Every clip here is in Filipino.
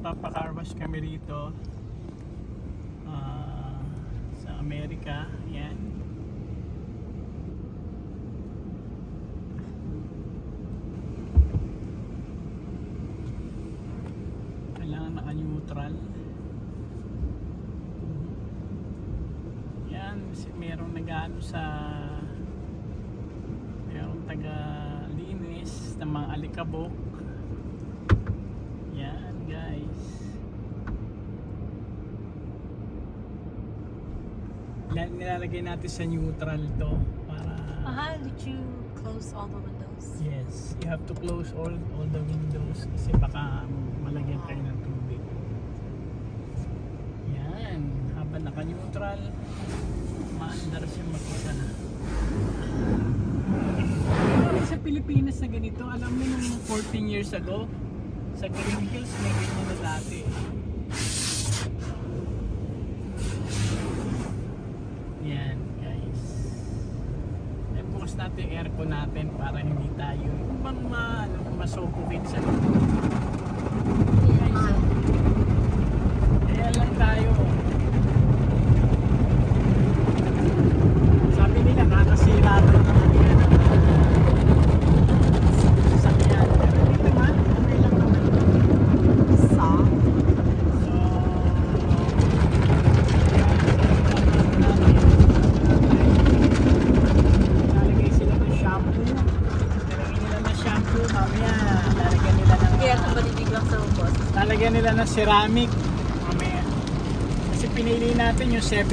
Nagpapa-car wash kami rito sa Amerika. Yan. Kailangan naka-neutral. Yan, merong nag-ano merong taga-linis ng mga alikabok. Yan guys. Nilalagay natin sa neutral to para Did you close all the windows? yes, you have to close all the windows kasi baka malagyan kayo ng tubig. Yan, habang naka-neutral, maandar siya mag-isa. Sa Pilipinas na ganito, alam mo nung 14 years ago, sa Green Hills may ganyan na dati. Yan guys. E bukas natin yung aircon natin para hindi tayo masuffocate sa loob. Ayan lang tayo. Sabi nila nakasira daw naman yan sasakyan. Pero dito man, okay lang naman. Soft. So, lalagay sila ng shampoo. Lalagyan nila ng shampoo. Mamaya, lalagyan nila ng Kaya ito balinig lang sa ubos. lalagyan nila ng ceramic. Mamaya. Kasi pinili natin yung $17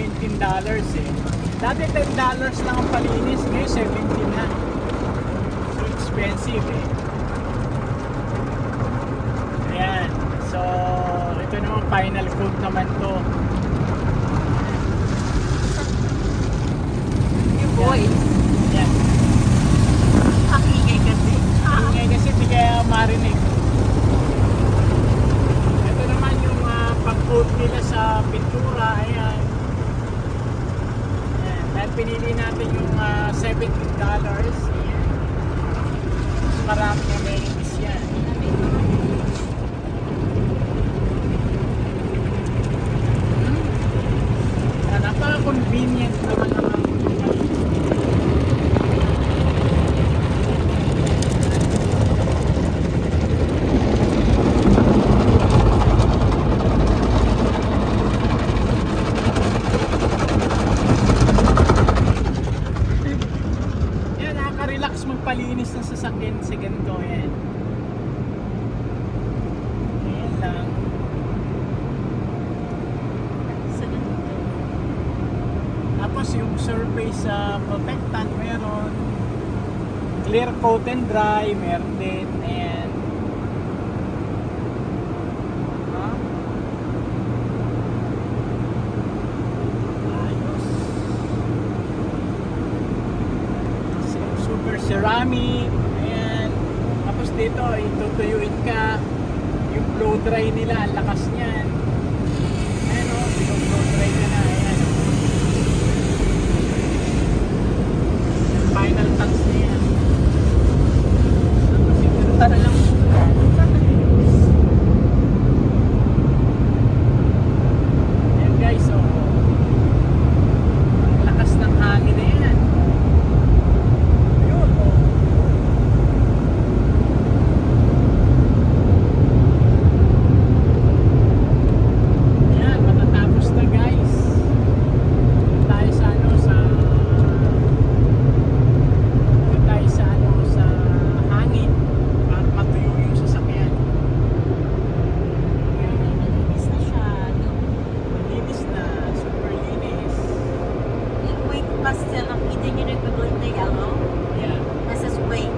eh. Dati $10 lang ang palinis. Ngayon 17 na. So expensive eh. Ayan. So, ito naman final coat naman to. Yung boys. Ayan. Ang ingay kasi. Ingay kasi di kaya marinig. Ito naman yung pag-coat nila sa pintura. Ayan. Ayan. Dahil pinili natin yung $17. Ayan. Mas marami na amenities yan. Napaka-convenient naman naman. Yan, nakaka-relax magpalinis ng sasakyan sa ganito. Yan. Yan lang. Sa ganito. Tapos yung surface protectant meron, clear coat and dry meron din. Ayan. Ayos. Super ceramic. Ayan. Tapos dito itutuyuin ka, yung blow dry nila, ang lakas niyan. Ayan o, yung blow dry ka na. Ayan. Final touch na yan. Tapos ito para lang. Ayan guys, so ang lakas ng hangin na yan. Ayun, oh. Ayan, matatapos na guys. Tayo sa sa hangin para matuyo yung sasakyan. Malinis na siya. Malinis na, super linis. Yung wake pastel, nakita nyo nagpagulog na yellow. Yeah. Nasa wake.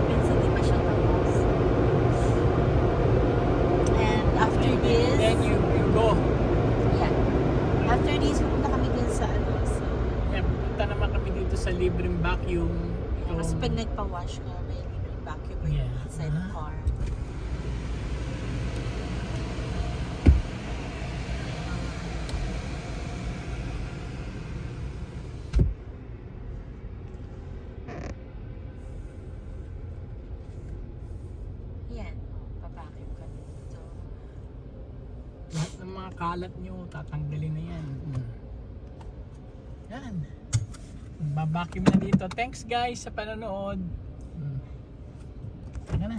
Minsan di pa siya tapos. And after this, Then you go. yeah. After this, pupunta kami dun sa Yeah, pupunta naman kami dito sa libreng vacuum. kasi pag nagpa-wash ka, may libreng vacuum right Yeah. inside the car. Yan, pa-vacuum ka. mga kalat nyo, tatanggalin na yan. Yan. Babakim na dito. Thanks guys sa panonood. Teka na.